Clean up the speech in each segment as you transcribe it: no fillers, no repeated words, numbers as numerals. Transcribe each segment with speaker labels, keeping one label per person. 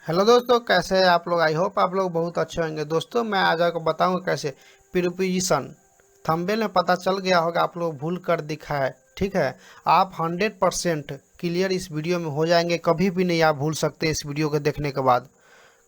Speaker 1: Hello दोस्तों, कैसे हैं आप लोग। आई होप आप लोग बहुत अच्छे होंगे। दोस्तों मैं आज आपको बताऊंगा कैसे प्रीपोजिशन। थंबनेल में पता चल गया होगा, आप लोग भूल कर दिखा है। ठीक है, आप 100% क्लियर इस वीडियो में हो जाएंगे। कभी भी नहीं आप भूल सकते इस वीडियो को देखने के बाद,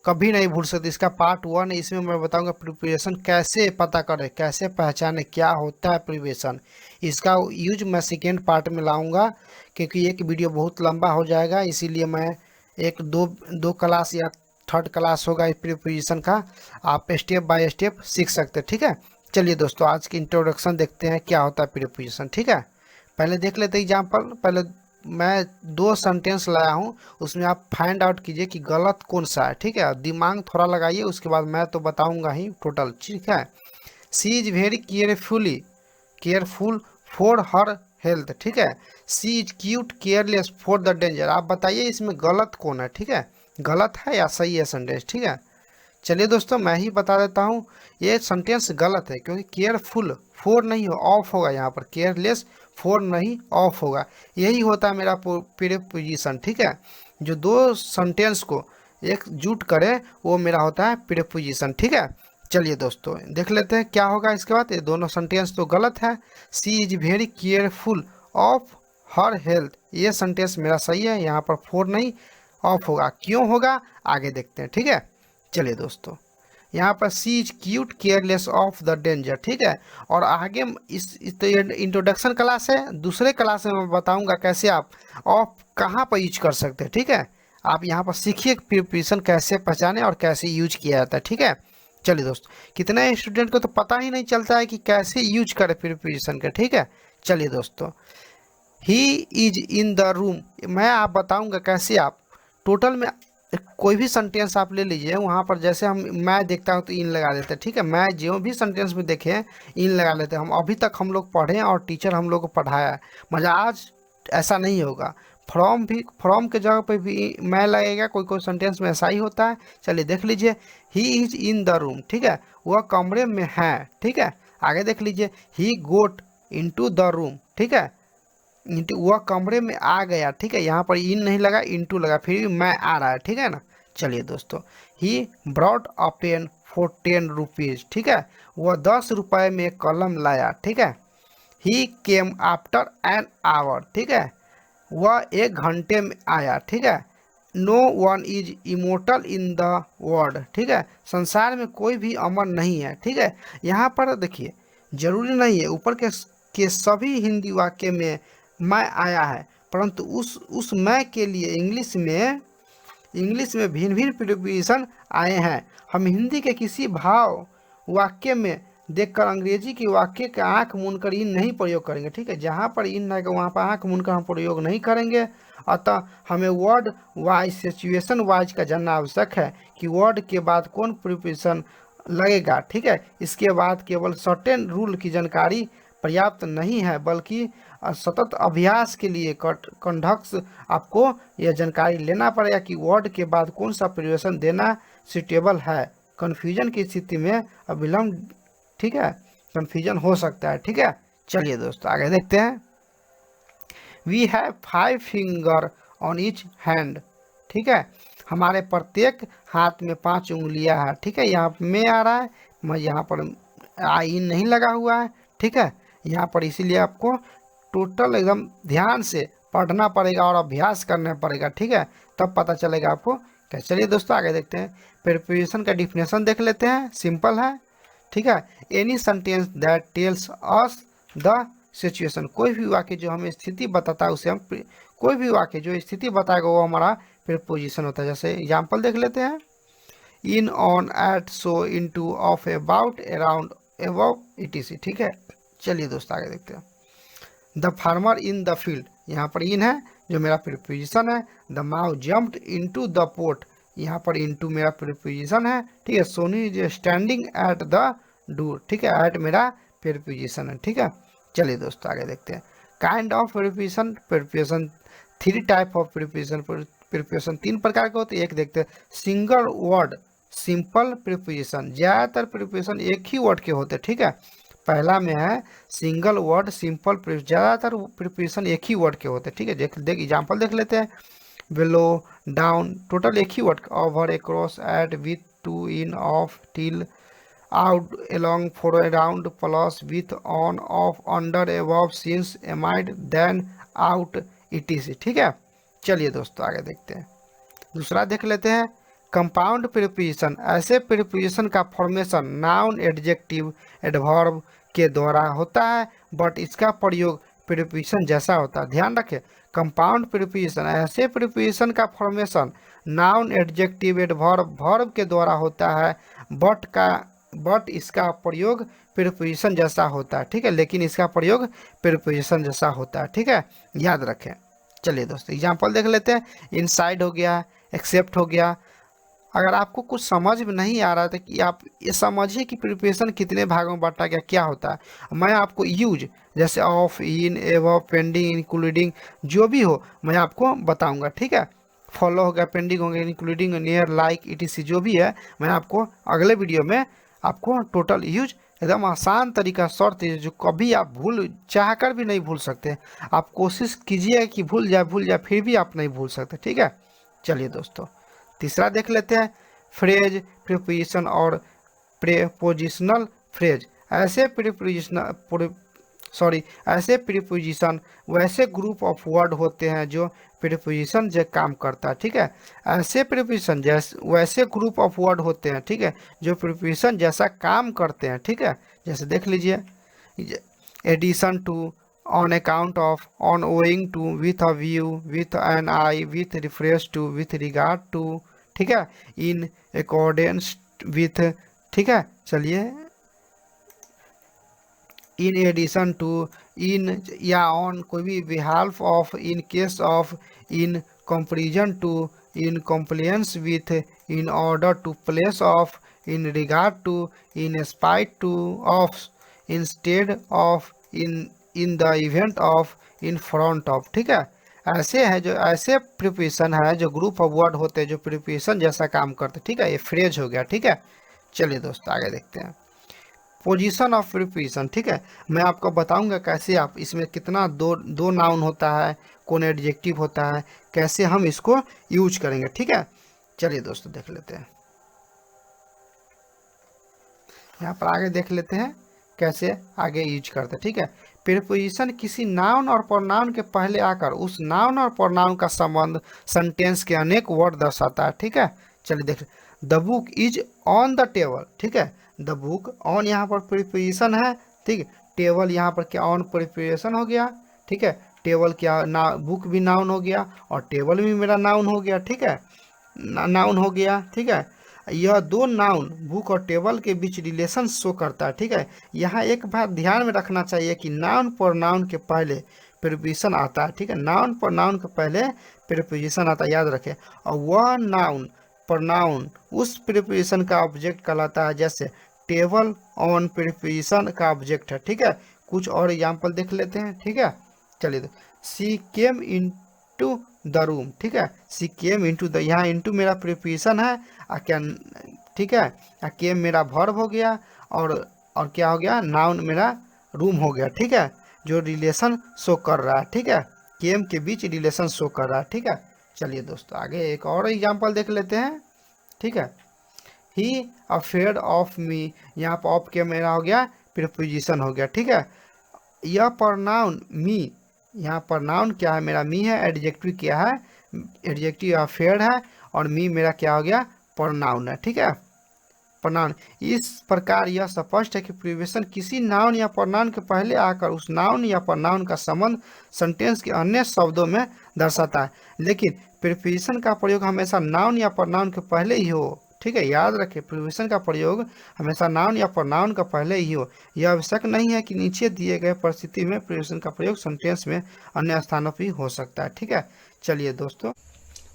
Speaker 1: कभी नहीं भूल सकते। इसका पार्ट 1 है, इसमें मैं बताऊंगा प्रिपरेशन कैसे पता करें, कैसे पहचाने, क्या होता है प्रिपरेशन। इसका यूज मैं सेकेंड पार्ट में लाऊंगा, क्योंकि एक वीडियो बहुत लंबा हो जाएगा। इसीलिए मैं एक दो दो क्लास या थर्ड क्लास होगा इस प्रिपरेशन का, आप स्टेप बाय स्टेप सीख सकते हैं। ठीक है, चलिए दोस्तों आज की इंट्रोडक्शन देखते हैं क्या होता है प्रिपरेशन। ठीक है, पहले देख लेते हैं एग्जाम्पल। पहले मैं दो सेंटेंस लाया हूँ, उसमें आप फाइंड आउट कीजिए कि गलत कौन सा है। ठीक है, दिमाग थोड़ा लगाइए, उसके बाद मैं तो बताऊंगा ही टोटल। ठीक है, she is very careful for her health. ठीक है, she is quite careless for the danger. आप बताइए इसमें गलत कौन है। ठीक है, गलत है या सही है सेंटेंस। ठीक है, चलिए दोस्तों मैं ही बता देता हूँ। ये सेंटेंस गलत है, क्योंकि केयरफुल फोर नहीं हो, ऑफ होगा यहाँ पर। केयरलेस फोर नहीं, ऑफ होगा। यही होता है मेरा प्रीपोजिशन। ठीक है, जो दो सेंटेंस को एकजुट करे वो मेरा होता है प्रीपोजिशन। ठीक है, चलिए दोस्तों देख लेते हैं क्या होगा इसके बाद। ये दोनों सेंटेंस तो गलत है। She is very careful of her health, ये सेंटेंस मेरा सही है। यहाँ पर फोर नहीं, ऑफ होगा। क्यों होगा आगे देखते हैं। ठीक है, चलिए दोस्तों यहाँ पर she is quite careless of the danger. ठीक है, और आगे इस तो ये इंट्रोडक्शन क्लास है। दूसरे क्लास में मैं बताऊंगा कैसे आप ऑफ कहाँ पर यूज कर सकते हैं। ठीक है, आप यहाँ पर सीखिए प्रिपरेशन कैसे पहचाने और कैसे यूज किया जाता है। ठीक है, चलिए दोस्तों कितने स्टूडेंट को तो पता ही नहीं चलता है कि कैसे यूज करें प्रिपरेशन का। ठीक है, चलिए दोस्तों he is in the room, मैं आप बताऊंगा कैसे आप टोटल में कोई भी सेंटेंस आप ले लीजिए। वहाँ पर जैसे हम मैं देखता हूँ तो इन लगा देते हैं। ठीक है, मैं जो भी सेंटेंस में देखे इन लगा लेते हैं। हम अभी तक हम लोग पढ़े हैं और टीचर हम लोग को पढ़ाया है। मजा आज ऐसा नहीं होगा। फ्रॉम के जगह पे भी मैं लगेगा। कोई कोई सेंटेंस में ऐसा ही होता है। चलिए देख लीजिए, he is in the room. ठीक है, वह कमरे में है। ठीक है, आगे देख लीजिए, ही गोट इनटू द रूम। ठीक है, इंटू वह कमरे में आ गया। ठीक है, यहाँ पर इन नहीं लगा, इंटू लगा, फिर भी मैं आ रहा है। ठीक है ना, चलिए दोस्तों he brought a pen for 10 rupees. ठीक है, वह 10 रुपए में कलम लाया। ठीक है, he came after an hour. ठीक है, वह 1 घंटे में आया। ठीक है, no one is immortal in the world. ठीक है, संसार में कोई भी अमर नहीं है। ठीक है, यहाँ पर देखिए जरूरी नहीं है ऊपर के सभी हिंदी वाक्य में मैं आया है, परंतु उस मैं के लिए इंग्लिश में भिन्न भिन्न प्रिपोजिशन आए हैं। हम हिंदी के किसी भाव वाक्य में देखकर अंग्रेजी के वाक्य का आंख मूंदकर इन नहीं प्रयोग करेंगे। ठीक है, जहाँ पर इन रहेगा वहाँ पर आंख मूंदकर हम प्रयोग नहीं करेंगे। अतः हमें वर्ड वाइज सिचुएशन वाइज का जानना आवश्यक है कि वर्ड के बाद कौन प्रिपोजिशन लगेगा। ठीक है, इसके बाद केवल सर्टेन रूल की जानकारी पर्याप्त नहीं है, बल्कि सतत अभ्यास के लिए कंडक्ट्स आपको यह जानकारी लेना पड़ेगा कि वर्ड के बाद कौन सा प्रिपोजिशन देना सुटेबल है। कन्फ्यूजन की स्थिति में अविलंब, ठीक है, कन्फ्यूजन हो सकता है। ठीक है, चलिए दोस्तों आगे देखते हैं। We have 5 finger on each hand. ठीक है, हमारे प्रत्येक हाथ में 5 उंगलियां हैं। ठीक है, यहाँ में आ रहा है, मैं यहाँ पर आई नहीं लगा हुआ है। ठीक है, यहाँ पर इसीलिए आपको टोटल एकदम ध्यान से पढ़ना पड़ेगा और अभ्यास करना पड़ेगा। ठीक है, तब पता चलेगा आपको क्या। चलिए दोस्तों आगे देखते हैं। प्रिपोजिशन का डिफिनेशन देख लेते हैं, सिंपल है। ठीक है, any sentence that tells us the situation, कोई भी वाक्य जो हमें स्थिति बताता है उसे हम कोई भी वाक्य जो स्थिति बताएगा वो हमारा प्रिपोजिशन होता है। जैसे एग्जाम्पल देख लेते हैं, in on at so into of about around above etc। ठीक है, चलिए दोस्तों आगे देखते हैं। The farmer in the field, यहाँ पर इन है जो मेरा प्रिपोजिशन है। The mouse jumped into the port, यहाँ पर इनटू मेरा प्रिपोजिशन है। ठीक है, Soni is standing at the door. ठीक है, एट मेरा प्रिपोजिशन है। ठीक है, चलिए दोस्तों आगे देखते हैं। Kind of preposition 3 type of preposition 3 प्रकार के होते हैं। एक देखते हैं सिंगल वर्ड सिंपल प्रिपोजिशन, ज्यादातर प्रिपोजिशन एक ही वर्ड के होते हैं। ठीक है, पहला में है सिंगल वर्ड सिंपल, ज्यादातर प्रिपोजिशन एक ही वर्ड के होते हैं। ठीक है, देख एग्जाम्पल देख लेते हैं। below, down, टोटल एक ही word, over, across, at, with, to, in, off, till, out, along, for, around, plus, with, on, off, under, above, since, amid, then, out, etc। ठीक है, चलिए दोस्तों आगे देखते हैं। दूसरा देख लेते हैं, कंपाउंड प्रीपोजिशन, ऐसे प्रीपोजिशन का फॉर्मेशन नाउन, एडजेक्टिव, एडवर्ब के द्वारा होता है बट इसका प्रयोग प्रीपोजिशन जैसा होता है। ध्यान रखें, कंपाउंड प्रीपोजिशन, ऐसे प्रीपोजिशन का formation noun, adjective, adverb, verb के द्वारा होता है बट इसका प्रयोग प्रीपोजिशन जैसा होता है। ठीक है, लेकिन इसका प्रयोग प्रीपोजिशन जैसा होता है। ठीक है, याद रखें। चलिए दोस्तों एग्जाम्पल देख लेते हैं। इनसाइड हो गया, एक्सेप्ट हो गया। अगर आपको कुछ समझ में नहीं आ रहा था कि आप ये समझिए कि प्रिपरेशन कितने भागों में बांटा गया, क्या होता है, मैं आपको यूज जैसे ऑफ, इन, एवं, पेंडिंग, इंक्लूडिंग जो भी हो मैं आपको बताऊंगा। ठीक है, फॉलो हो गया, पेंडिंग हो गया, इंक्लूडिंग, नियर, लाइक, इटीसी जो भी है मैं आपको अगले वीडियो में आपको टोटल यूज एकदम आसान तरीका, शॉर्ट, जो कभी आप भूल चाह कर भी नहीं भूल सकते। आप कोशिश कीजिए कि भूल जाए फिर भी आप नहीं भूल सकते। ठीक है, चलिए दोस्तों तीसरा देख लेते हैं, फ्रेज, प्रीपोजिशन और प्रीपोजिशनल फ्रेज। ऐसे प्रीपोजिशन वैसे ग्रुप ऑफ वर्ड होते हैं जो प्रीपोजिशन जैसे काम करता है। ठीक है, ऐसे प्रीपोजिशन वैसे ग्रुप ऑफ वर्ड होते हैं, ठीक है, जो प्रीपोजिशन जैसा काम करते हैं। ठीक है, जैसे देख लीजिए, addition to, on account of, on owing to, with a view, with an eye, with reference to, with regard to। ठीक है, in accordance with। ठीक है, चलिए, in addition to, in या on, कोई भी behalf of, in case of, in comparison to, in compliance with, in order to, place of, in regard to, in spite to, of, instead of, in the event of, in front of। ठीक है, ऐसे है जो ऐसे preposition है जो group of word होते हैं जो प्रीपोजिशन जैसा काम करते हैं। ठीक है, ये फ्रेज हो गया। ठीक है, चलिए दोस्तों आगे देखते हैं, पोजीशन ऑफ प्रीपोजिशन। ठीक है, मैं आपको बताऊंगा कैसे आप इसमें कितना दो नाउन होता है, कौन एडजेक्टिव होता है, कैसे हम इसको यूज करेंगे। ठीक है, चलिए दोस्तों देख लेते हैं, यहाँ पर आगे देख लेते हैं कैसे आगे यूज करते हैं। ठीक है, प्रीपोजिशन किसी नाउन और प्रोनाउन के पहले आकर उस नाउन और प्रोनाउन का संबंध सेंटेंस के अनेक वर्ड दर्शाता है। ठीक है, चलिए देख, the book is on the table. ठीक है, द बुक, ऑन यहाँ पर प्रीपोजिशन है। ठीक है, टेबल यहाँ पर क्या, ऑन प्रीपोजिशन हो गया। ठीक है, टेबल क्या, बुक भी नाउन हो गया और टेबल भी मेरा नाउन हो गया। ठीक है, नाउन हो गया। ठीक है, यह दो नाउन बुक और टेबल के बीच रिलेशन शो करता है। ठीक है, यहाँ एक बात ध्यान में रखना चाहिए कि नाउन प्रोनाउन के पहले प्रीपोजिशन आता है। ठीक है, नाउन प्रोनाउन के पहले प्रीपोजिशन आता है, याद रखें। और वह नाउन प्रोनाउन उस प्रीपोजिशन का ऑब्जेक्ट कहलाता है, जैसे टेबल ऑन प्रीपोजिशन का ऑब्जेक्ट है। ठीक है, कुछ और एग्जाम्पल देख लेते हैं। ठीक है, चलिए, सी केम इनटू द रूम। ठीक है, सी केम इनटू द, यहाँ इनटू मेरा प्रीपोजिशन है क्या। ठीक है, केम मेरा वर्ब हो गया और क्या हो गया, नाउन मेरा रूम हो गया। ठीक है, जो रिलेशन शो कर रहा है। ठीक है, केम के बीच रिलेशन शो कर रहा है। ठीक है, चलिए दोस्तों आगे एक और एग्जांपल देख लेते हैं। ठीक है, ही अफेयर्ड ऑफ मी, यहाँ पर ऑफ के मेरा हो गया प्रीपोजिशन हो गया। ठीक है, यह प्रोनाउन मी, यहाँ प्रोनाउन क्या है मेरा, मी है। एडजेक्टिव क्या है, एडजेक्टिव अफेयर्ड है और मी मेरा क्या हो गया, प्रोनाउन है। ठीक है, प्रोनाउन। इस प्रकार यह स्पष्ट है कि प्रीपोजिशन किसी नाउन या प्रोनाउन के पहले आकर उस नाउन या प्रोनाउन का संबंध सेंटेंस के अन्य शब्दों में दर्शाता है, लेकिन प्रीपोजिशन का प्रयोग हमेशा नाउन या प्रोनाउन के पहले ही हो। ठीक है, याद रखें, प्रीपोजिशन का प्रयोग हमेशा नाउन या प्रोनाउन का पहले ही हो। यह आवश्यक नहीं है कि नीचे दिए गए परिस्थिति में प्रीपोजिशन का प्रयोग सेंटेंस में अन्य स्थानों पर हो सकता है। ठीक है, चलिए दोस्तों,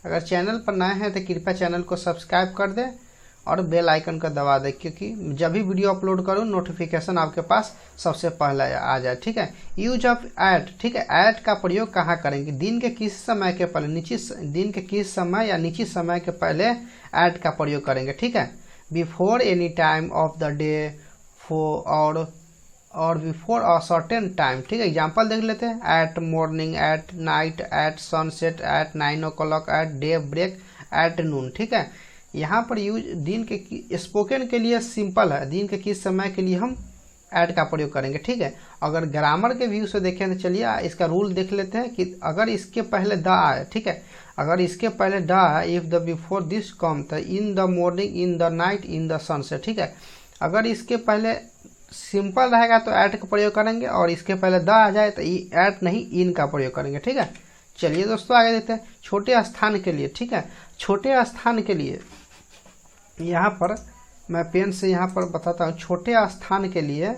Speaker 1: अगर चैनल पर नए हैं तो कृपया चैनल को सब्सक्राइब कर दें और बेल आइकन का दबा दें, क्योंकि जब भी वीडियो अपलोड करूं नोटिफिकेशन आपके पास सबसे पहले आ जाए। ठीक है, यूज ऑफ एट। ठीक है, एट का प्रयोग कहाँ करेंगे, दिन के किस समय के पहले, दिन के किस समय या निश्चित समय के पहले एट का प्रयोग करेंगे। ठीक है, before any time of the day, for, और और बिफोर अ सर्टेन टाइम, ठीक है। एग्जाम्पल देख लेते हैं, at morning, at night, at sunset, at 9 o'clock, at daybreak, at noon, ठीक है। यहाँ पर यूज दिन के स्पोकन के लिए सिंपल है, दिन के किस समय के लिए हम एट का प्रयोग करेंगे, ठीक है। अगर ग्रामर के व्यू से देखें तो चलिए इसका रूल देख लेते हैं कि अगर इसके पहले द आए, ठीक है, अगर इसके पहले द आए, if the before this come, तो in the morning, in the night, in the sunset, ठीक है। अगर इसके पहले सिंपल रहेगा तो ऐट का प्रयोग करेंगे, और इसके पहले द आ जाए तो ऐट नहीं इन का प्रयोग करेंगे, ठीक है। चलिए दोस्तों आगे देखते हैं, छोटे स्थान के लिए, ठीक है। छोटे स्थान के लिए यहाँ पर मैं पेन से यहाँ पर बताता हूँ, छोटे स्थान के लिए,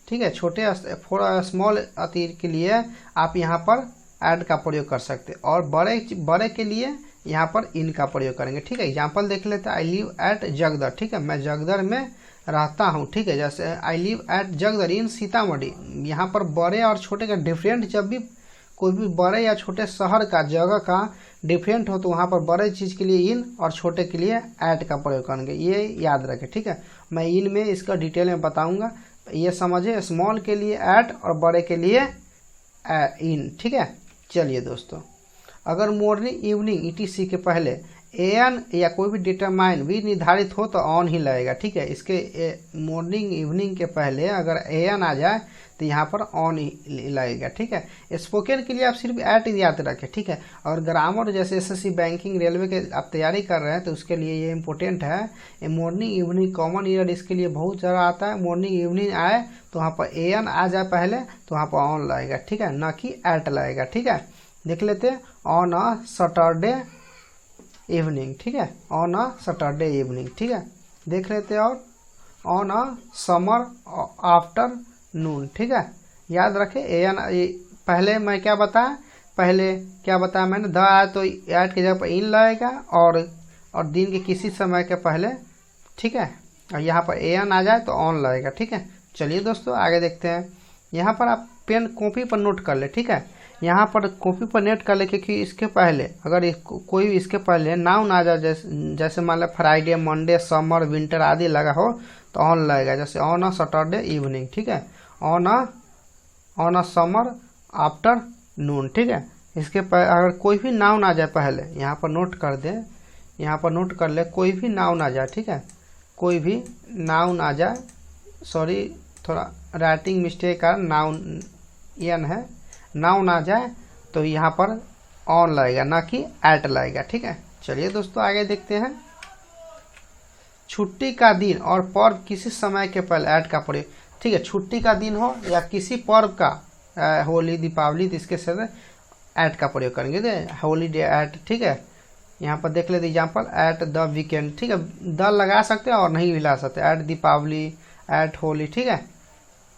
Speaker 1: ठीक है, छोटे फॉर स्मॉल अति के लिए आप यहाँ पर ऐड का प्रयोग कर सकते हैं, और बड़े के लिए यहाँ पर इन का प्रयोग करेंगे, ठीक है। एग्जाम्पल देख लेते हैं, आई लिव एट जगदर, ठीक है, मैं जगदर में रहता हूँ, ठीक है। जैसे आई लिव एट जगदर इन सीतामढ़ी, यहाँ पर बड़े और छोटे का डिफरेंट, जब भी कोई भी बड़े या छोटे शहर का जगह का डिफरेंट हो तो वहाँ पर बड़े चीज़ के लिए इन और छोटे के लिए ऐट का प्रयोग करेंगे, ये याद रखें, ठीक है। मैं इन में इसका डिटेल में बताऊँगा, ये समझे, स्मॉल के लिए ऐट और बड़े के लिए इन, ठीक है। चलिए दोस्तों, अगर मॉर्निंग इवनिंग ईटीसी के पहले एन या कोई भी डिटरमाइन भी निर्धारित हो तो ऑन ही लगेगा, ठीक है। इसके मॉर्निंग इवनिंग के पहले अगर एन आ जाए तो यहाँ पर ऑन ही लगेगा, ठीक है। स्पोकन के लिए आप सिर्फ ऐट याद रखें, ठीक है। और ग्रामर जैसे एसएससी बैंकिंग रेलवे के आप तैयारी कर रहे हैं तो उसके लिए ये इंपॉर्टेंट है। मॉर्निंग इवनिंग कॉमन ईयर इसके लिए बहुत ज़्यादा आता है। मॉर्निंग इवनिंग आए तो वहाँ पर एन आ जाए पहले तो वहाँ पर ऑन लगेगा, ठीक है, ना कि ऐट लगेगा, ठीक है। देख लेते हैं, ऑन अ सैटरडे इवनिंग, ठीक है, ऑन अ सैटरडे इवनिंग, ठीक है। देख लेते हैं, और ऑन अ समर आफ्टर नून, ठीक है। याद रखें, एन पहले मैं क्या बताया, पहले क्या बताया मैंने, द आया तो ऐट की जगह पर इन लगेगा, और दिन के किसी समय के पहले, ठीक है, और यहाँ पर एन आ जाए तो ऑन लगेगा, ठीक है। चलिए दोस्तों आगे देखते हैं, यहाँ पर आप पेन कॉपी पर नोट कर ले, ठीक है। यहाँ पर कॉपी पर नोट कर ले, क्योंकि इसके पहले अगर कोई इसके पहले नाउन आ जाए, जैसे मान लो फ्राइडे, मंडे, समर, विंटर आदि लगा हो तो ऑन लगेगा, जैसे ऑन अ सैटरडे इवनिंग, ठीक है, ऑन अ समर आफ्टर नून, ठीक है। इसके अगर कोई भी नाउन आ जाए पहले, यहाँ पर नोट कर दे, यहाँ पर नोट कर ले, कोई भी नाउन आ जाए, ठीक है, कोई भी नाउन आ जाए, सॉरी थोड़ा राइटिंग मिस्टेक का, नाउन एन है, नाउन आ जाए तो यहाँ पर ऑन लगेगा, ना कि ऐट लगेगा, ठीक है। चलिए दोस्तों आगे देखते हैं, छुट्टी का दिन और पर्व किसी समय के पहले ऐट का प्रयोग, ठीक है। छुट्टी का दिन हो या किसी पर्व का, होली, दीपावली, तो इसके साथ ऐट का प्रयोग करेंगे, हॉलीडे ऐट, ठीक है। यहाँ पर देख लेते एग्जाम्पल, ऐट द वीकेंड, ठीक है, द लगा सकते हैं और नहीं भी ला सकते, ऐट दीपावली, ऐट होली, ठीक है।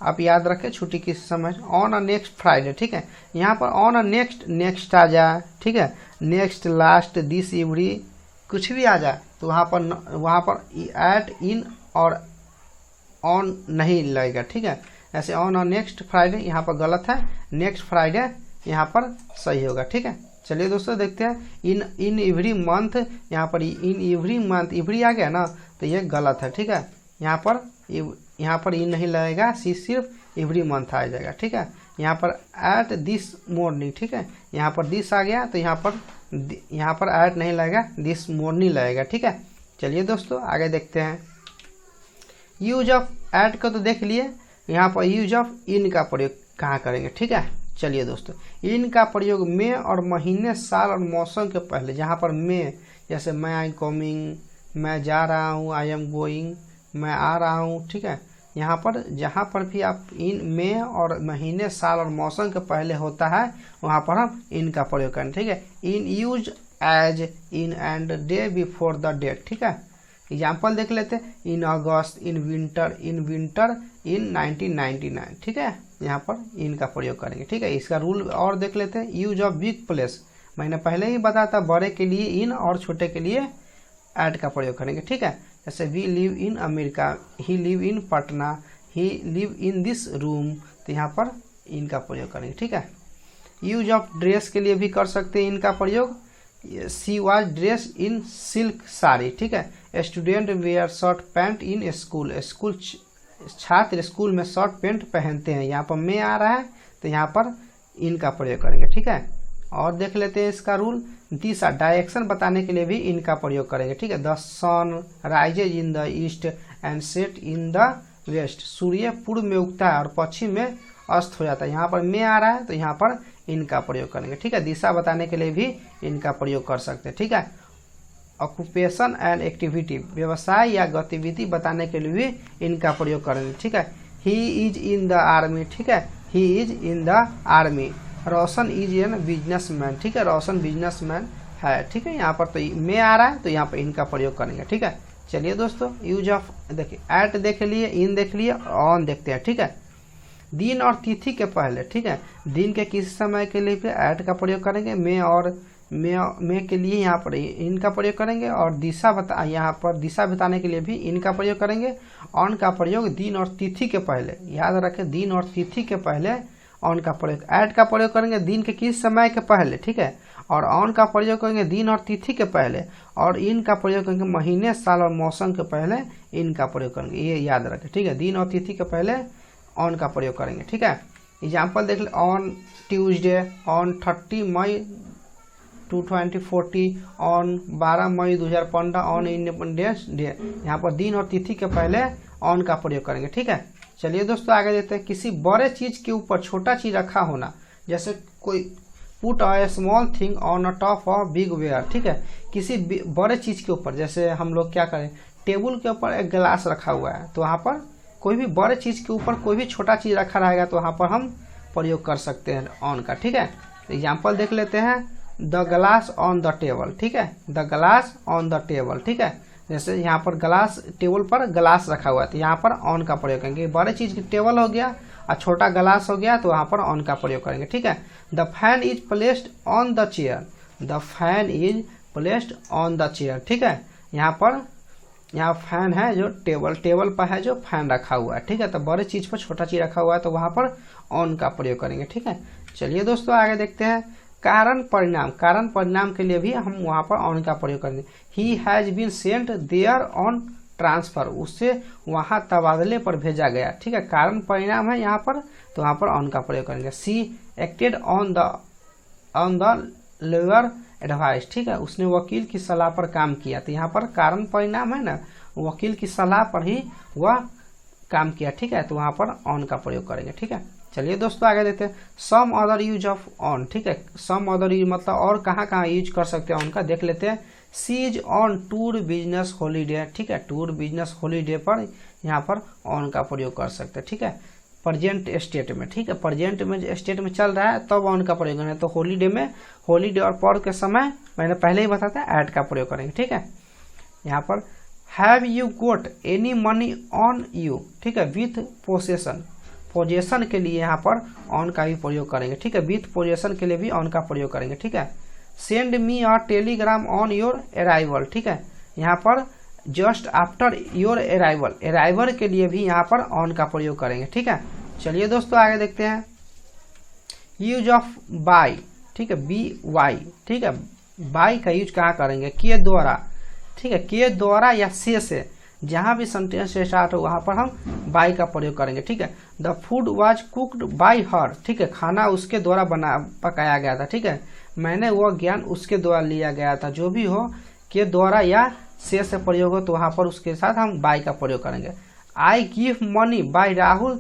Speaker 1: आप याद रखें छुट्टी किस समय, ऑन अ नेक्स्ट फ्राइडे, ठीक है। यहाँ पर ऑन अ नेक्स्ट आ जाए, ठीक है, नेक्स्ट, लास्ट, दिस, एवरी, कुछ भी आ जाए तो वहाँ पर ऐट, इन और ऑन नहीं लगेगा, ठीक है। ऐसे ऑन अ नेक्स्ट फ्राइडे यहाँ पर गलत है, नेक्स्ट फ्राइडे यहाँ पर सही होगा, ठीक है। चलिए दोस्तों देखते हैं, इन एवरी मंथ, यहाँ पर इन एवरी मंथ एवरी आ गया ना तो ये गलत है, ठीक है। यहाँ पर इन नहीं लगेगा, सिर्फ एवरी मंथ आ जाएगा, ठीक है। यहाँ पर एट दिस मॉर्निंग, ठीक है, यहाँ पर दिस आ गया तो यहाँ पर एट नहीं लगेगा, दिस मॉर्निंग लगेगा, ठीक है। चलिए दोस्तों आगे देखते हैं, यूज ऑफ ऐट का तो देख लिए, यहाँ पर यूज ऑफ इन का प्रयोग कहाँ करेंगे, ठीक है। चलिए दोस्तों, इन का प्रयोग में और महीने, साल और मौसम के पहले, जहाँ पर में, जैसे मैं आई कमिंग, मैं जा रहा हूँ, आई एम गोइंग, मैं आ रहा हूँ, ठीक है। यहाँ पर जहाँ पर भी आप इन में और महीने, साल और मौसम के पहले होता है वहाँ पर हम इन का प्रयोग करें, ठीक है। In use as, in end day before the date, ठीक है। एग्जाम्पल देख लेते हैं, इन अगस्त, इन विंटर, इन 1999, ठीक है। यहाँ पर इन का प्रयोग करेंगे, ठीक है। इसका रूल और देख लेते हैं, यूज ऑफ बिग प्लेस, मैंने पहले ही बताया था, बड़े के लिए इन और छोटे के लिए ऐट का प्रयोग करेंगे, ठीक है। जैसे we live in America, he live in Patna, he live in this room, तो यहाँ पर इन का प्रयोग करेंगे, ठीक है। यूज ऑफ ड्रेस के लिए भी कर सकते हैं इनका प्रयोग, she was dress in silk sari, ठीक है। Student wear shirt pant in school, छात्र स्कूल में शर्ट पैंट पहनते हैं। यहाँ पर में आ रहा है तो यहाँ पर इन का प्रयोग करेंगे, ठीक है। और देख लेते हैं इसका रूल। दिशा, डायरेक्शन बताने के लिए भी इनका प्रयोग करेंगे, ठीक है। The sun rises in the east and set in the west. सूर्य पूर्व में उगता है और पश्चिम में अस्त हो जाता है। यहाँ पर में आ रहा है तो यहाँ पर इनका प्रयोग करेंगे, ठीक है। दिशा बताने के लिए भी इनका प्रयोग कर सकते हैं, ठीक है। ऑक्यूपेशन एंड एक्टिविटी, व्यवसाय या गतिविधि बताने के लिए भी इनका प्रयोग करेंगे, ठीक है। He is in the army, ठीक है, he is in the army. Roshan is an businessman, ठीक है, रोशन बिजनेसमैन है, ठीक है। यहाँ पर तो में आ रहा है तो यहाँ पर इनका प्रयोग करेंगे, ठीक है। चलिए दोस्तों, यूज ऑफ देखिए, एट देख लिए, इन देख लिए, ऑन देखते हैं, ठीक है। दिन और तिथि के पहले, ठीक है, दिन के किसी समय के लिए भी एट का प्रयोग करेंगे, में और में के लिए यहाँ पर इनका प्रयोग करेंगे, और दिशा यहाँ पर दिशा बताने के लिए भी इनका प्रयोग करेंगे। ऑन का प्रयोग दिन और तिथि के पहले, याद रखें, दिन और तिथि के पहले ऑन का प्रयोग। एट का प्रयोग करेंगे दिन के किस समय के पहले, ठीक है, और ऑन का प्रयोग करेंगे दिन और तिथि के पहले, और इन का प्रयोग करेंगे महीने, साल और मौसम के पहले इनका प्रयोग करेंगे, ये याद रखें, ठीक है। दिन और तिथि के पहले ऑन का प्रयोग करेंगे, ठीक है। एग्जाम्पल देख ले, ऑन ट्यूसडे, ऑन 30 मई 2040, ऑन 12 मई 2015, ऑन इंडिपेंडेंस डे। यहाँ पर दिन और तिथि के पहले ऑन का प्रयोग करेंगे, ठीक है। चलिए दोस्तों, आगे देते हैं। किसी बड़े चीज के ऊपर छोटा चीज रखा होना, जैसे कोई put a small thing on a top of big ware, ठीक है। किसी बड़े चीज के ऊपर, जैसे हम लोग क्या करें, टेबल के ऊपर एक गिलास रखा हुआ है, तो वहाँ पर कोई भी बड़े चीज के ऊपर कोई भी छोटा चीज रखा रहेगा तो वहाँ पर हम प्रयोग कर सकते हैं ऑन का, ठीक है। एग्जाम्पल देख लेते हैं। The glass on the table, ठीक है, the glass on the table, ठीक है। जैसे यहाँ पर ग्लास, टेबल पर ग्लास रखा हुआ है तो यहाँ पर ऑन का प्रयोग करेंगे। बड़े चीज की टेबल हो गया और छोटा ग्लास हो गया तो वहाँ पर ऑन का प्रयोग करेंगे, ठीक है। The fan is placed on the chair, the fan is placed on the chair, ठीक है। यहाँ फैन है जो टेबल पर है जो फैन रखा हुआ है, ठीक है। तो बड़े चीज पर छोटा चीज रखा हुआ है तो वहाँ पर ऑन का प्रयोग करेंगे, ठीक है। चलिए दोस्तों, आगे देखते हैं। कारण परिणाम के लिए भी हम वहाँ पर ऑन का प्रयोग करेंगे। He has been sent there on transfer, उससे वहाँ तबादले पर भेजा गया, ठीक है। कारण परिणाम है यहाँ पर तो वहाँ पर ऑन का प्रयोग करेंगे। She acted on the lawyer advice, ठीक है, उसने वकील की सलाह पर काम किया, तो यहाँ पर कारण परिणाम है ना, वकील की सलाह पर ही वह काम किया, ठीक है, तो वहाँ पर ऑन का प्रयोग करेंगे, ठीक है। चलिए दोस्तों, आगे देखते हैं। Some other use of on, ठीक है, सम अदर यूज मतलब और कहाँ यूज कर सकते हैं ऑन का, देख लेते हैं। She is on tour business holiday, ठीक है, टूर बिजनेस हॉलीडे पर यहाँ पर ऑन का प्रयोग कर सकते हैं, ठीक है। प्रेजेंट स्टेट में, ठीक है, प्रेजेंट में स्टेट में चल रहा है तब ऑन का प्रयोग करेंगे, तो हॉलीडे में, हॉलीडे और पर्व के समय मैंने पहले ही बताया एट का प्रयोग करेंगे, ठीक है। यहाँ पर have you got any money on you, ठीक है, विथ पोसेशन, पोजेशन के लिए यहाँ पर ऑन का भी प्रयोग करेंगे, ठीक है। विथ पोजेशन के लिए भी ऑन का प्रयोग करेंगे, ठीक है। Send me a Telegram on your arrival, ठीक है, यहाँ पर जस्ट आफ्टर योर अराइवल के लिए भी यहाँ पर ऑन का प्रयोग करेंगे, ठीक है। चलिए दोस्तों, आगे देखते हैं। यूज ऑफ बाय, ठीक है, बी वाई, ठीक है, बाय का यूज कहाँ करेंगे, के द्वारा, ठीक है, के द्वारा या से जहां भी सेंटेंस से स्टार्ट हो वहां पर हम बाय का प्रयोग करेंगे, ठीक है। The food was cooked bye हर, ठीक है, खाना उसके द्वारा पकाया गया था, ठीक है। मैंने वह ज्ञान उसके द्वारा लिया गया था, जो भी हो के द्वारा या से प्रयोग हो तो वहां पर उसके साथ हम बाय का प्रयोग करेंगे। I give money by Rahul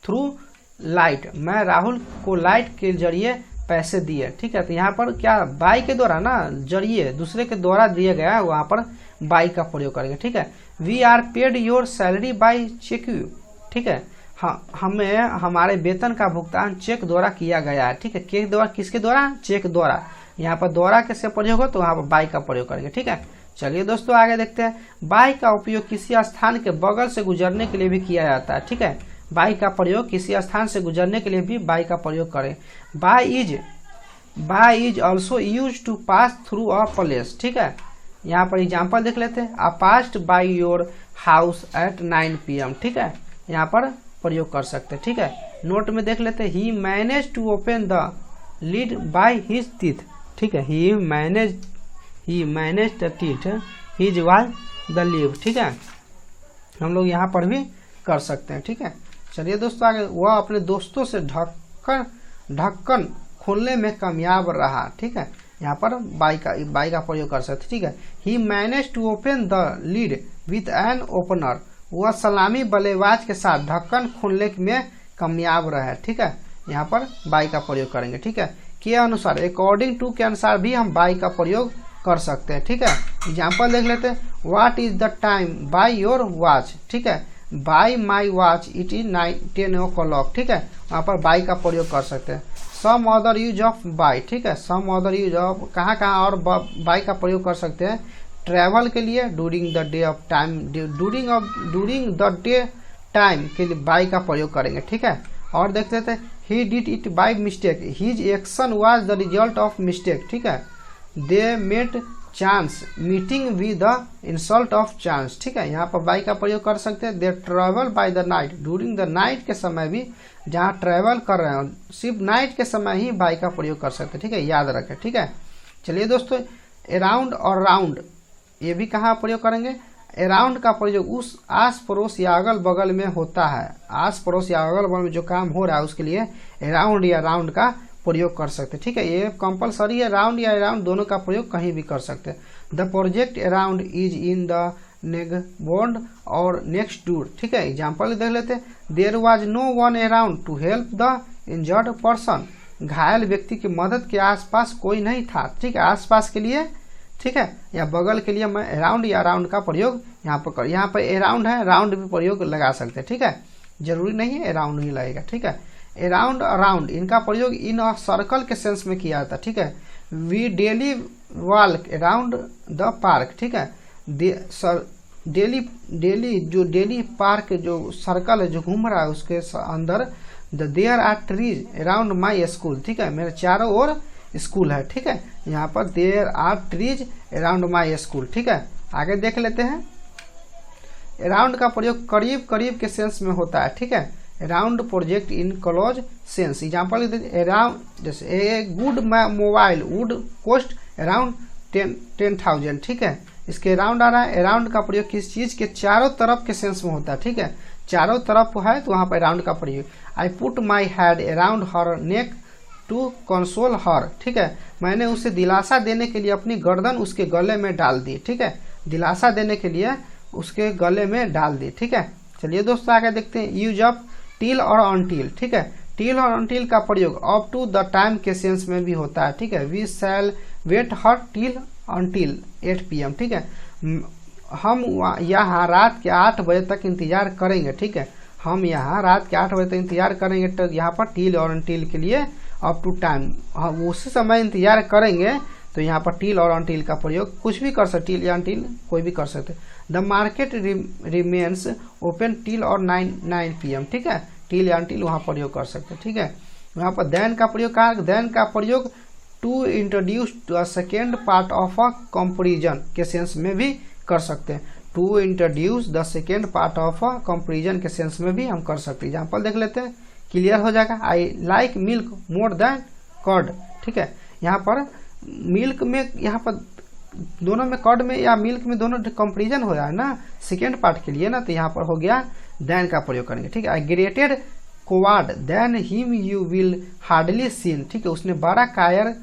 Speaker 1: through light, मैं राहुल को लाइट के जरिए पैसे दिए, ठीक है। तो यहाँ पर क्या बाय के द्वारा ना, जरिए दूसरे के द्वारा दिया गया है, वहां पर बाय का प्रयोग करेंगे, ठीक है। We are paid your salary by cheque you, ठीक है, हाँ, हमें हमारे वेतन का भुगतान चेक द्वारा किया गया है, ठीक है। के द्वारा, किसके द्वारा, चेक द्वारा। यहाँ पर द्वारा कैसे प्रयोग हो तो वहाँ पर बाय का प्रयोग करेंगे, ठीक है। चलिए दोस्तों, आगे देखते हैं। बाय का उपयोग किसी स्थान के बगल से गुजरने के लिए भी किया जाता है, ठीक है। बाय का प्रयोग किसी स्थान से गुजरने के लिए भी बाय का प्रयोग करें। By is also use to pass through a place, ठीक है। यहाँ पर एग्जाम्पल देख लेते हैं। I passed by your house at 9 PM, ठीक है, यहाँ पर प्रयोग कर सकते हैं, ठीक है। नोट में देख लेते हैं। He manage to open the lid by his teeth, ठीक है, he manage the teeth his was the leave, ठीक है। हम लोग यहाँ पर भी कर सकते हैं। ठीक है, चलिए दोस्तों आगे, वह अपने दोस्तों से ढक्कन खोलने में कामयाब रहा। ठीक है, यहाँ पर बाई का प्रयोग कर सकते। ठीक है, he manage to open the lid with an opener, वह सलामी बल्लेबाज के साथ ढक्कन खोलने में कामयाब रहा। ठीक है, यहाँ पर बाई का प्रयोग करेंगे। ठीक है, के अनुसार, अकॉर्डिंग टू के अनुसार भी हम बाई का प्रयोग कर सकते हैं। ठीक है, एग्जाम्पल देख लेते हैं। What is the time by your watch. ठीक है, bye my watch it is 10 o'clock। ठीक है, वहाँ पर बाई का प्रयोग कर सकते हैं। Some other use of by. ठीक है, सम अदर यूज ऑफ कहाँ और बाई का प्रयोग कर सकते हैं। ट्रैवल के लिए, during the day of time, during the day time के लिए बाई का प्रयोग करेंगे। ठीक है, और देख लेते हैं। He did it by mistake, his action was the result of mistake. ठीक है, they met chance meeting with the insult of chance. ठीक है, यहाँ पर बाई का प्रयोग कर सकते हैं। They travel by the night, during the night के समय भी जहाँ ट्रेवल कर रहे हैं सिर्फ नाइट के समय ही बाई का प्रयोग कर सकते हैं। ठीक है, याद रखें। ठीक है, चलिए दोस्तों, अराउंड और राउंड ये भी कहाँ प्रयोग करेंगे। अराउंड का प्रयोग उस आस पड़ोस या अगल बगल में होता है। आस पड़ोस या अगल बगल में जो काम हो रहा है उसके लिए अराउंड या राउंड का प्रयोग कर सकते हैं। ठीक है, ये कंपलसरी है, राउंड या अराउंड दोनों का प्रयोग कहीं भी कर सकते हैं। The project around is in the neighbourhood और नेक्स्ट डोर। ठीक है, एग्जाम्पल देख लेते हैं। There was no one around to help the injured person, घायल व्यक्ति की मदद के आसपास कोई नहीं था। ठीक है, आसपास के लिए, ठीक है, या बगल के लिए मैं अराउंड या अराउंड का प्रयोग यहाँ पर कर, यहाँ पर अराउंड है, राउंड भी प्रयोग लगा सकते हैं। ठीक है, जरूरी नहीं है अराउंड ही लगेगा। ठीक है, अराउंड अराउंड इनका प्रयोग इन अ सर्कल के सेंस में किया जाता है। ठीक है, we daily walk around the park. ठीक है, डेली पार्क जो सर्कल है जो घूम रहा है उसके अंदर there are trees around my school. ठीक है, मेरे चारों ओर स्कूल है। ठीक है, यहाँ पर there are trees around my school. ठीक है, आगे देख लेते हैं। अराउंड का प्रयोग करीब करीब के सेंस में होता है। ठीक है, around project in close sense. Example around, जैसे a good mobile would cost around 10,000। ठीक है, इसके अराउंड आ रहा है। अराउंड का प्रयोग किस चीज के चारों तरफ के सेंस में होता है। ठीक है, चारों तरफ है तो वहां पर अराउंड का प्रयोग। I put my head around her neck to console her. ठीक है, मैंने उसे दिलासा देने के लिए अपनी गर्दन उसके गले में डाल दी। ठीक है, दिलासा देने के लिए उसके गले में डाल दी। ठीक है, चलिए दोस्तों आगे देखते हैं। यूज ऑफ टिल और अनटिल। ठीक है, टिल और अनटिल का प्रयोग अप टू द टाइम के सेंस में भी होता है। ठीक है, we shall wait her till until 8 PM। ठीक है, हम यहाँ रात के 8 बजे तक इंतजार करेंगे। ठीक है, हम यहाँ रात के 8 बजे तक इंतजार करेंगे। तो यहाँ पर टिल और अनटिल के लिए अप टू टाइम, हम उसी समय इंतजार करेंगे तो यहाँ पर टिल और अनटिल का प्रयोग कुछ भी कर सकते, टिल या अनटिल कोई भी कर सकते। The market remains open till और 9 PM। ठीक है, टिल या अनटिल वहाँ प्रयोग कर सकते हैं। ठीक है, यहाँ पर देन का प्रयोग कहा, देन का प्रयोग to introduce the second part of a comparison के सेंस में भी कर सकते हैं। To introduce the second part of a comparison के सेंस में भी हम कर सकते हैं। एग्जाम्पल देख लेते हैं, क्लियर हो जाएगा। I like milk more than curd. ठीक है, यहाँ पर मिल्क में, यहाँ पर दोनों में, कर्ड में या मिल्क में दोनों कंपेरिजन हो रहा है ना सेकेंड पार्ट के लिए ना, तो यहाँ पर हो गया देन का प्रयोग करेंगे। ठीक है, I greeted coward than him you will hardly seen. ठीक है, उसने बड़ा कायर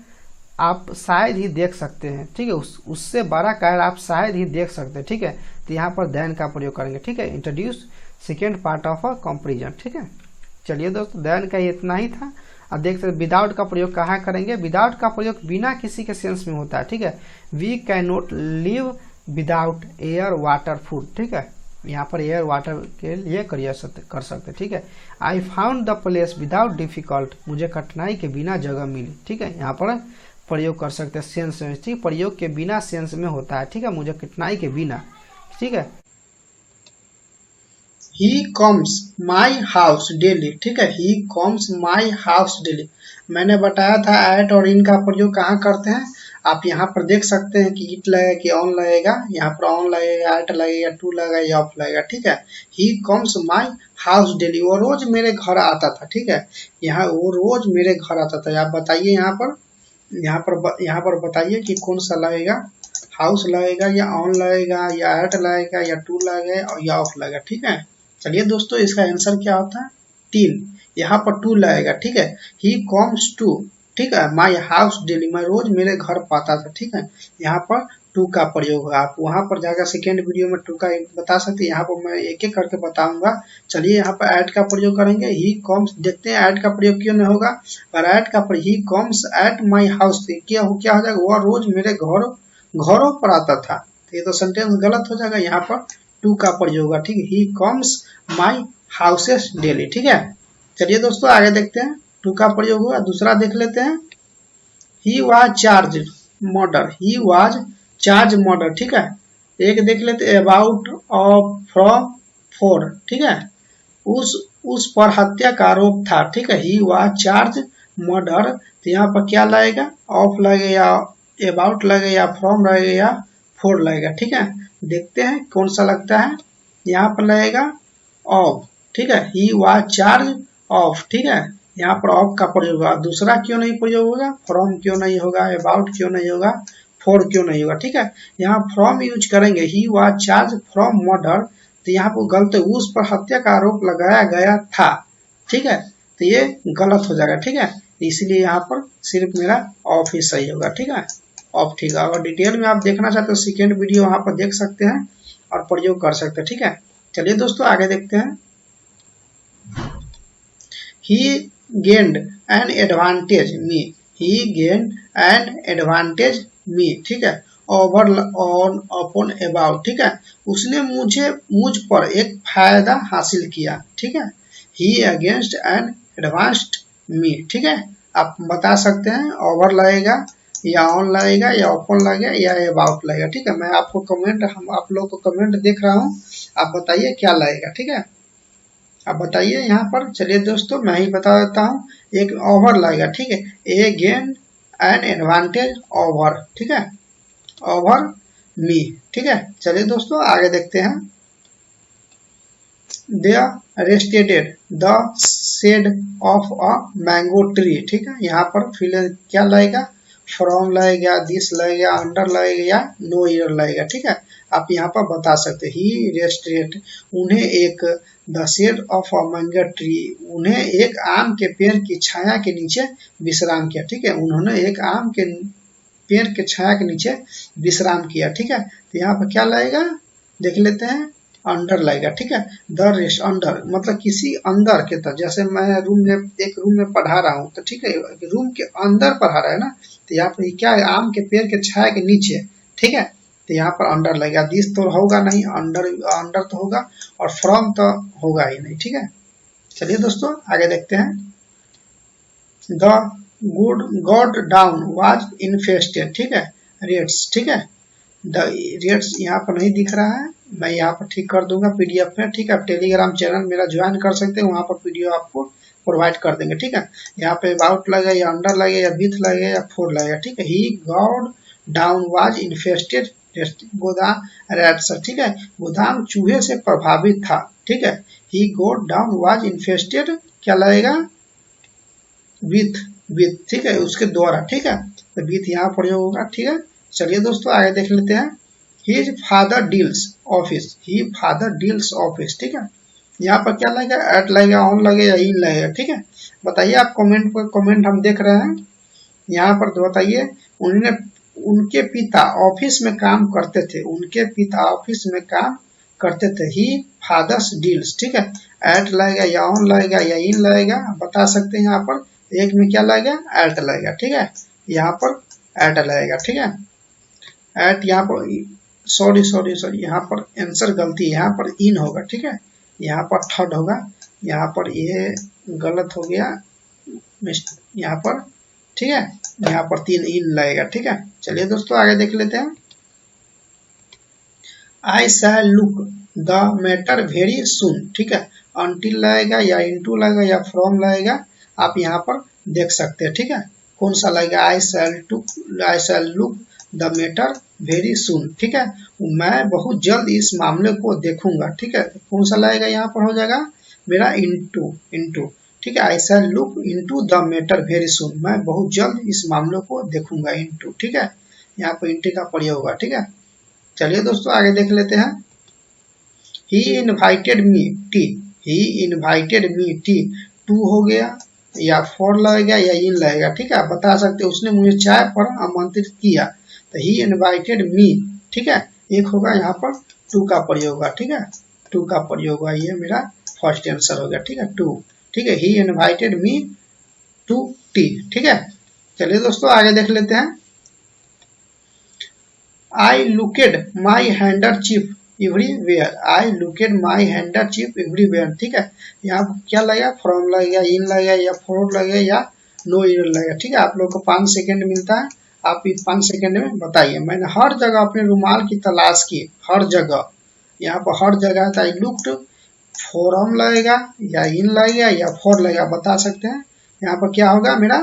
Speaker 1: आप शायद ही देख सकते हैं। ठीक है, उससे बड़ा कायर आप शायद ही देख सकते हैं। ठीक है, तो यहाँ पर देन का प्रयोग करेंगे। ठीक है, introduce second part of a comparison. ठीक है, चलिए दोस्तों, देन का इतना ही था। अब देख सकते विदाउट का प्रयोग कहाँ करेंगे। विदाउट का प्रयोग बिना किसी के सेंस में होता है। ठीक है, we can not live without air water food. ठीक है, यहाँ पर एयर वाटर के लिए कर सकते। ठीक है, I found the place without difficult, मुझे कठिनाई के बिना जगह मिली। ठीक है, यहाँ पर प्रयोग कर सकते हैं सेंस में। ठीक, प्रयोग के बिना सेंस में होता है। ठीक है, मुझे कठिनाई के बिना। ठीक है, he comes my house daily. ठीक है, he comes my house daily. मैंने बताया था एट और इन का प्रयोग कहाँ करते हैं। आप यहाँ पर देख सकते हैं कि इट लगेगा कि ऑन लगेगा। यहाँ पर ऑन लगेगा, एट लगेगा, टू लगेगा या ऑफ लगेगा। ठीक है, he comes my house daily, वो रोज मेरे घर आता था। ठीक है, यहाँ वो रोज मेरे घर आता था। आप बताइए यहाँ पर बताइए कि कौन सा लगेगा, हाउस लगेगा या ऑन लगेगा या एट लगेगा या टू लगेगा या ऑफ लगेगा। ठीक है,
Speaker 2: चलिए दोस्तों, इसका आंसर क्या होता है? 3। यहाँ पर 2 लगेगा, ठीक है। ही कम्स टू, ठीक है, माई हाउस डेली, मैं रोज मेरे घर पाता था, ठीक है। यहाँ पर टू का प्रयोग होगा। आप वहां पर जाकर सेकेंड वीडियो में टू का बता सकते हैं, यहाँ पर मैं एक एक करके बताऊंगा। चलिए यहाँ पर ऐड का प्रयोग करेंगे। ही कम्स, देखते हैं ऐड का प्रयोग क्यों नहीं होगा। पर ऐड का प्रयोग, he comes at my house, क्या हो जाएगा? वह रोज मेरे घरों पर आता था। तो ये तो सेंटेंस गलत हो जाएगा। यहाँ पर टू का प्रयोग होगा, ठीक है। He comes my houses daily, ठीक है। चलिए दोस्तों आगे देखते हैं, टू का प्रयोग हुआ। दूसरा देख लेते हैं। He was charge murder, he was charge murder, ठीक है। एक देख लेते, अबाउट ऑफ फ्रॉम फोर, ठीक है। उस पर हत्या का आरोप था, ठीक है। ही वाज चार्ज मर्डर, तो यहाँ पर क्या लगेगा? ऑफ लगेगा या अबाउट लगेगा या फ्रॉम लगेगा या फोर लगेगा, ठीक है। देखते हैं कौन सा लगता है। यहाँ पर लगेगा ऑफ, ठीक है। ही वाज चार्ज ऑफ, ठीक है। यहाँ पर ऑफ का प्रयोग होगा। दूसरा क्यों नहीं प्रयोग होगा? फ्रॉम क्यों नहीं होगा? अबाउट क्यों नहीं होगा? फोर क्यों नहीं होगा, ठीक है। यहाँ फ्रॉम यूज करेंगे। He was charge from murder, तो यहाँ पर गलत, उस पर हत्या का आरोप लगाया गया था, ठीक है। तो ये गलत हो जाएगा, ठीक है। इसलिए यहाँ पर सिर्फ मेरा ऑफ ही सही होगा, ठीक है। ऑफ, ठीक है। अगर डिटेल में आप देखना चाहते हो सेकेंड वीडियो वहां पर देख सकते हैं और प्रयोग कर सकते हैं, ठीक है। चलिए दोस्तों आगे देखते हैं। He gained an advantage me, he gained an advantage me, ठीक है। ओवर ऑन अपॉन अबाउट, ठीक है। उसने मुझ पर एक फायदा हासिल किया, ठीक है। ही अगेंस्ट एन एडवांस्ड मी, ठीक है। आप बता सकते हैं ओवर लगेगा या ऑन लगेगा या ओपन लगेगा या अबाउट लगेगा, ठीक है। मैं आपको कमेंट, हम आप लोग को कमेंट देख रहा हूँ, आप बताइए क्या लगेगा, ठीक है। अब बताइए यहाँ पर। चलिए दोस्तों मैं ही बता देता हूँ। एक ओवर लगेगा, ठीक है। ए गेन एन एडवांटेज ओवर, ठीक है, ओवर मी, ठीक है। चलिए दोस्तों आगे देखते हैं। They rested the shade of a mango tree, ठीक है। यहाँ पर फिल क्या लगेगा? फ्रॉम लगेगा, दिस लगेगा, अंडर लगेगा या नो ईयर लगेगा, ठीक है। आप यहाँ पर बता सकते हैं। ही रेस्टेड, उन्हें एक, the shade of a mango tree, उन्हें एक आम के पेड़ की छाया के नीचे विश्राम किया, ठीक है। उन्होंने एक आम के पेड़ के छाया के नीचे विश्राम किया, ठीक है। तो यहाँ पर क्या लगेगा? देख लेते हैं। अंडर लगेगा, ठीक है। द रेस्ट, अंडर मतलब किसी अंदर के तरफ, जैसे मैं एक रूम में पढ़ा रहा हूँ, तो ठीक है, रूम के अंदर पढ़ा रहा है ना, तो यहाँ पर क्या है? आम के पेड़ के छाया के नीचे, ठीक है। तो यहाँ पर अंडर लगेगा। दिस तो होगा नहीं, अंडर अंडर तो होगा, और फ्रॉम तो होगा ही नहीं, ठीक है। चलिए दोस्तों आगे देखते हैं। The good God down was infested, ठीक है, रेट्स, ठीक है। द रेट्स यहाँ पर नहीं दिख रहा है, मैं यहाँ पर ठीक कर दूंगा पीडीएफ में, ठीक है। आप टेलीग्राम चैनल मेरा ज्वाइन कर सकते हैं, वहाँ पर पीडीएफ आपको प्रोवाइड कर देंगे, ठीक है। यहाँ पे अबाउट लगेगा या अंडर लगेगा या विथ लगेगा या फोर लगेगा, ठीक है। ही गॉड डाउन वाज इन्फेस्टेड गोदाम रैट्स, ठीक है। गोदाम चूहे से प्रभावित था, ठीक है। ही गॉड डाउन वाज इन्फेस्टेड क्या लगेगा? विथ, विथ, ठीक है, उसके द्वारा, ठीक है। तो विथ यहाँ प्रयोग होगा, ठीक है। चलिए दोस्तों आगे देख लेते हैं। हिज फादर डील्स ऑफिस, ही फादर डील्स ऑफिस, ठीक है। यहाँ पर क्या लगेगा? एट लगेगा, ऑन लगेगा, इन लगेगा, ठीक है। बताइए आप कमेंट पर, कमेंट हम देख रहे हैं यहाँ पर, तो बताइए। उन्होंने, उनके पिता ऑफिस में काम करते थे, उनके पिता ऑफिस में काम करते थे। ही फादर्स डील्स, ठीक है। एट लगेगा या ऑन लगेगा या इन लगेगा, बता सकते हैं। यहाँ पर एक में क्या लगेगा? एट लगेगा, ठीक है। यहाँ पर एट लगेगा, ठीक है। एट यहाँ पर, सॉरी सॉरी सॉरी, यहाँ पर आंसर गलती है, यहाँ पर इन होगा, ठीक है। यहाँ पर थर्ड होगा, यहाँ पर ये गलत हो गया, यहाँ पर, ठीक है। यहाँ पर 3 इन लगेगा, ठीक है। चलिए दोस्तों आगे देख लेते हैं। I shall look the matter very soon, ठीक है। अनटिल लगेगा या इनटू लगेगा या फ्रॉम लगेगा, आप यहाँ पर देख सकते हैं, ठीक है। कौन सा लगेगा? I shall look the matter very soon, ठीक है। मैं बहुत जल्द इस मामले को देखूंगा, ठीक है। कौन सा लगेगा? यहाँ पर हो जाएगा मेरा इनटू, इनटू, ठीक है। I shall look into the matter very soon, मैं बहुत जल्द इस मामले को देखूंगा, इनटू, ठीक है। यहाँ पर इनटू का प्रयोग होगा, ठीक है। चलिए दोस्तों आगे देख लेते हैं। He invited me tea, he invited me tea, to हो गया या फॉर लगेगा या इन लगेगा, ठीक है, बता सकते उसने मुझे चाय पर आमंत्रित किया, तो ही इनवाइटेड मी, ठीक है, एक होगा यहाँ पर टू का प्रयोग होगा, ठीक है, टू का प्रयोग हुआ, ये मेरा फर्स्ट आंसर हो गया, ठीक है, टू, ठीक है, ही इनवाइटेड मी टू टी, ठीक है। चलिए दोस्तों आगे देख लेते हैं। आई लुकेड माई हैंडरचीफ एवरीवेयर, आई लुकेड माई हैंडरचीफ एवरीवेयर, ठीक है, यहाँ पर क्या लगेगा, फ्रॉम लगेगा, इन लगेगा या फॉर लगेगा या नो ईयर लगेगा, ठीक है। आप लोग को 5 सेकेंड मिलता है, आप इस 5 सेकेंड में बताइए। मैंने हर जगह अपने रुमाल की तलाश की, हर जगह, यहाँ पर हर जगह था। आई लुक्ड, फॉरम लगेगा या इन लगेगा या फॉर लगेगा, बता सकते हैं। यहाँ पर क्या होगा मेरा,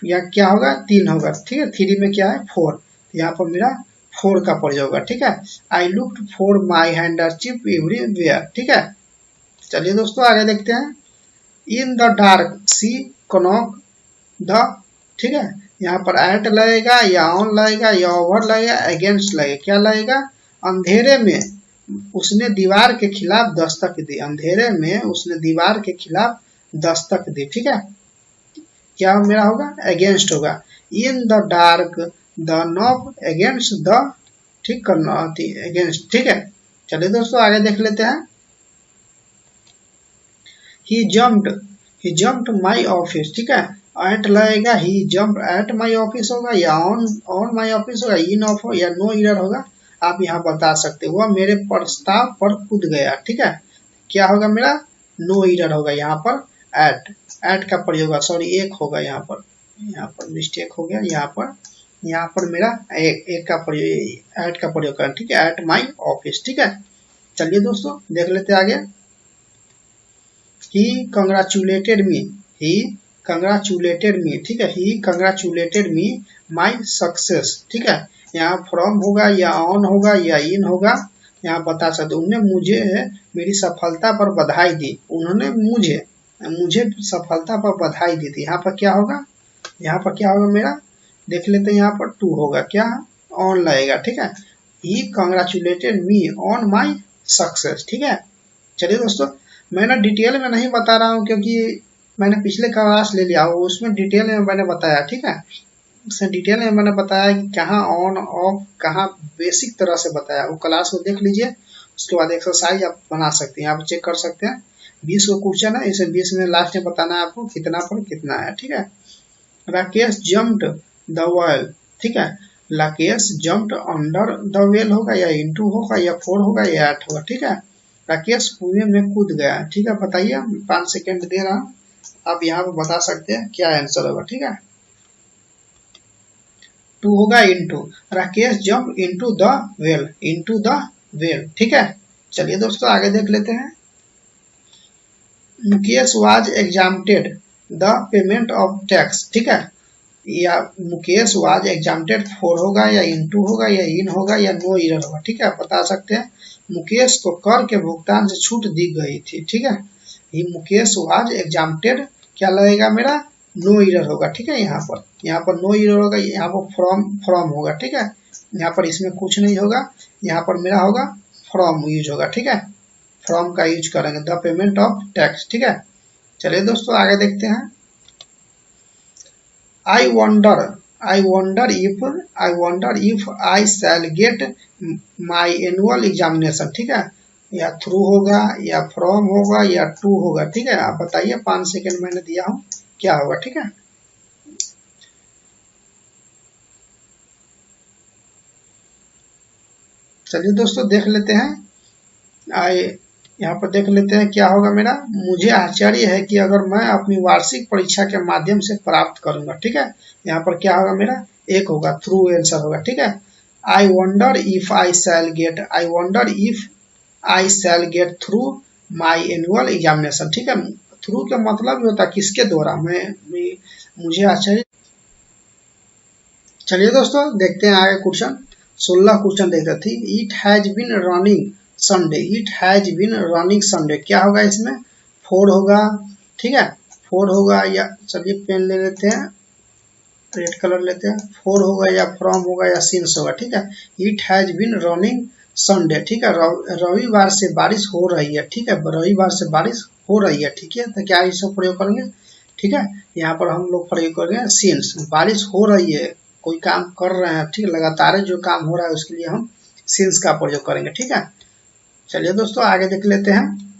Speaker 2: या क्या होगा, 3 होगा, ठीक है, 3 में क्या है, 4, यहाँ पर मेरा 4 का प्रयोग होगा, ठीक है। I looked for my handkerchief everywhere, ठीक है। चलिए दोस्तों आगे देखते हैं। In the dark see knock the, ठीक है, यहाँ पर एट लगेगा या ऑन लगेगा या ओवर लगेगा, अगेंस्ट लगेगा, क्या लगेगा, अंधेरे में उसने दीवार के खिलाफ दस्तक दी, अंधेरे में उसने दीवार के खिलाफ दस्तक दी, ठीक है, क्या मेरा होगा, अगेंस्ट होगा। इन the dark the knock against the, ठीक करना अगेंस्ट, ठीक है। चलिए दोस्तों आगे देख लेते हैं। ही जम्प्ड माई ऑफिस, ठीक है, एट लगेगा, ही जम्प एट माई ऑफिस होगा या ऑन माई ऑफिस होगा, इन ऑफ हो या नो ईयर होगा, आप यहाँ बता सकते हो। वह मेरे प्रस्ताव पर कूद गया, ठीक है, क्या होगा मेरा, नो ईयर होगा, यहाँ पर एट का प्रयोग होगा, सॉरी एक होगा, यहाँ पर मिस्टेक हो गया, यहाँ पर मेरा एक का प्रयोग, एट का प्रयोग करें, ठीक है, एट माई ऑफिस, ठीक है। चलिए दोस्तों देख लेते आगे। ही कंग्रेचुलेटेड मी, ही कंग्रेचुलेटेड मी, ठीक है, he congratulated me my success, ठीक है, यहाँ फ्रॉम होगा या ऑन होगा या इन होगा, यहाँ बता सकते। उन्होंने मुझे मेरी सफलता पर बधाई दी, उन्होंने मुझे सफलता पर बधाई दी थी, यहाँ पर क्या होगा, यहाँ पर क्या होगा मेरा, देख लेते हैं, यहाँ पर 2 होगा, क्या ऑन लगेगा, ठीक है, he congratulated me on my success, ठीक है। चलिए दोस्तों मैं ना डिटेल में नहीं बता रहा हूँ क्योंकि मैंने पिछले क्लास ले लिया, उसमें डिटेल में मैंने बताया, ठीक है, उसमें डिटेल में मैंने बताया कि कहाँ ऑन ऑफ, कहाँ बेसिक तरह से बताया, वो क्लास को देख लीजिए, उसके बाद एक्सरसाइज आप बना सकते हैं, आप चेक कर सकते हैं। 20 को क्वेश्चन है, इसे 20 में लास्ट में बताना है आपको कितना पर कितना है, ठीक है। राकेश जम्प्ड द वेल, ठीक है, Rakesh jumped under the well होगा या इनटू होगा या 4 होगा या 8 होगा, ठीक है। राकेश कुएं में कूद गया, ठीक है, बताइए, 5 सेकेंड दे रहा हूँ, आप यहाँ पर बता सकते हैं क्या आंसर होगा, ठीक है। 2 होगा into, Rakesh jump into the well, into the well, ठीक है। चलिए दोस्तों आगे देख लेते हैं। Mukesh was exempted the payment of tax, ठीक है, या मुकेश वाज एग्जाम्प्टेड 4 होगा या इनटू होगा या इन होगा या नो ईयर होगा, ठीक है, बता सकते हैं। मुकेश को कर के भुगतान से छूट दी गई थी, ठीक है, ये मुकेश वाज एग्जाम्प्टेड क्या लगेगा मेरा, नो ईयर होगा, ठीक है, यहाँ पर नो ईयर होगा, यहाँ पर फ्रॉम होगा, ठीक है, यहाँ पर इसमें कुछ नहीं होगा, यहाँ पर मेरा होगा फ्रॉम यूज होगा, ठीक है, फ्रॉम का यूज करेंगे, द पेमेंट ऑफ टैक्स, ठीक है। चलिए दोस्तों आगे देखते हैं। I wonder if I shell get my annual examination, ठीक है, या थ्रू होगा या फ्रॉम होगा या टू होगा, ठीक है, आप बताइए, 5 सेकेंड मैंने दिया हूँ, क्या होगा, ठीक है। चलिए दोस्तों देख लेते हैं, आए यहाँ पर देख लेते हैं क्या होगा मेरा। मुझे आश्चर्य है कि अगर मैं अपनी वार्षिक परीक्षा के माध्यम से प्राप्त करूंगा, ठीक है, यहाँ पर क्या होगा मेरा, एक होगा, थ्रू आंसर होगा, ठीक है। I wonder if I shell get through my annual examination, ठीक है, थ्रू का मतलब होता है किसके द्वारा, मुझे आश्चर्य। चलिए दोस्तों देखते हैं आगे क्वेश्चन, 16 क्वेश्चन देखते थे। It has been running Sunday, क्या होगा इसमें, 4 होगा, ठीक है, 4 होगा, या चलिए पेन ले लेते हैं, रेड कलर लेते हैं, 4 होगा या फ्रॉम होगा या सिंस होगा, ठीक है। It has been running Sunday, ठीक है। रविवार से बारिश हो रही है, ठीक है, रविवार से बारिश हो रही है, ठीक है। तो क्या इसको प्रयोग करेंगे, ठीक है। यहाँ पर हम लोग प्रयोग करेंगे सिंस, बारिश हो रही है, कोई काम कर रहे हैं, ठीक है, लगातार जो काम हो रहा है उसके लिए हम सिंस का प्रयोग करेंगे, ठीक है। चलिए दोस्तों आगे देख लेते हैं।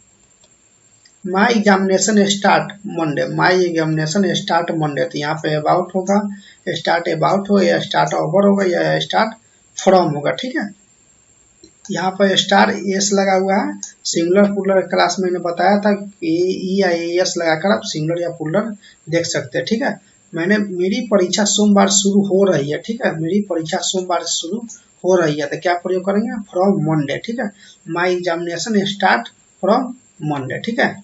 Speaker 2: My examination start Monday, my examination start Monday, तो यहाँ पे अबाउट होगा, स्टार्ट अबाउट होगा, या स्टार्ट ओवर होगा, या स्टार्ट फ्रॉम होगा, ठीक है। यहाँ पर स्टार एस लगा हुआ है, सिंगुलर पुलर क्लास में मैंने बताया था ए ई या एस लगाकर आप सिंगुलर या पुलर देख सकते हैं, ठीक है। मेरी परीक्षा सोमवार शुरू हो रही है, ठीक है, मेरी परीक्षा सोमवार से शुरू हो रही है, तो क्या प्रयोग करेंगे, फ्रॉम मंडे, ठीक है। My examination start from Monday, ठीक है।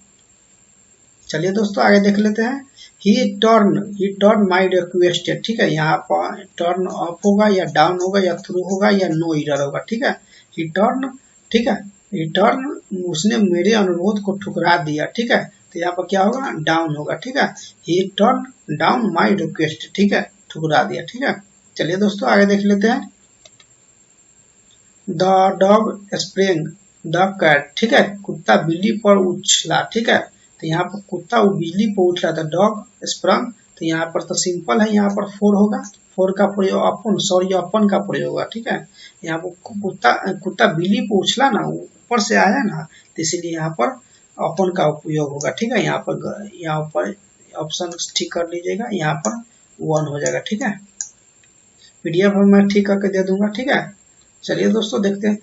Speaker 2: चलिए दोस्तों आगे देख लेते हैं। ही टर्न माई रिक्वेस्ट, ठीक है, यहाँ पर टर्न अप होगा, या डाउन होगा, या थ्रू होगा, या नो एरर होगा, ठीक है। ही टर्न, ठीक है, ही टर्न, उसने मेरे अनुरोध को ठुकरा दिया, ठीक है, तो यहाँ पर क्या होगा, डाउन होगा, ठीक है। ही टर्न डाउन माई रिक्वेस्ट, ठीक है, ठुकरा दिया, ठीक है। चलिए दोस्तों आगे देख लेते हैं। The dog spring the cat, ठीक है, कुत्ता बिल्ली पर उछला, ठीक है, तो यहाँ पर कुत्ता वो बिल्ली पर उछला था, डॉग स्प्रंग, तो यहाँ पर तो सिंपल है, यहाँ पर फोर होगा, फोर का प्रयोग अपन, सॉरी अपन का प्रयोग होगा, ठीक है। यहाँ पर कुत्ता बिल्ली पर उछला ना, ऊपर से आया ना, तो इसीलिए यहाँ पर अपन का उपयोग होगा, ठीक है। यहाँ पर ऑप्शन ठीक कर लीजिएगा, यहाँ पर 1 हो जाएगा, ठीक है। पीडीएफ में मैं ठीक करके दे दूंगा, ठीक है। चलिए दोस्तों देखते हैं।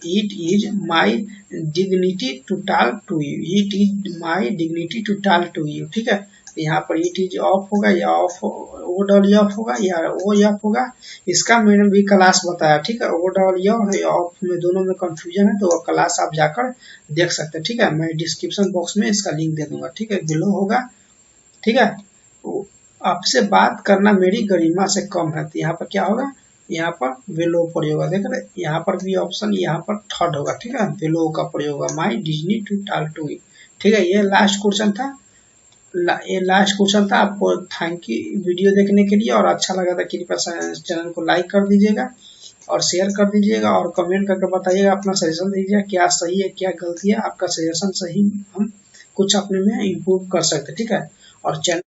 Speaker 2: It is my dignity to talk to you, it is my dignity to talk to you, ठीक है। यहाँ पर इट इज ऑफ होगा, या ऑफ ओ डबल ऑफ होगा, या ओ एफ होगा, इसका मैंने भी क्लास बताया, ठीक है। ओ डबल और ऑफ में दोनों में कंफ्यूजन है, तो वो क्लास आप जाकर देख सकते हैं, ठीक है। मैं डिस्क्रिप्शन बॉक्स में इसका लिंक दे दूंगा, ठीक है, बिलो होगा, ठीक है। आपसे बात करना मेरी गरिमा से कम है, तो यहाँ पर क्या होगा, यहाँ पर बेलो प्रयोग होगा, देख रहे यहाँ पर भी ऑप्शन, यहाँ पर थर्ड होगा, ठीक है, बेलो का प्रयोग होगा, my Disney to talk to you, ठीक है। ये लास्ट क्वेश्चन था, ये लास्ट क्वेश्चन था। आपको थैंक यू वीडियो देखने के लिए, और अच्छा लगा था कृपया चैनल को लाइक कर दीजिएगा और शेयर कर दीजिएगा, और कमेंट करके बताइएगा, अपना सजेशन दीजिएगा क्या सही है क्या गलती है, आपका सजेशन सही हम कुछ अपने में इम्प्रूव कर सकते, ठीक है। और चैनल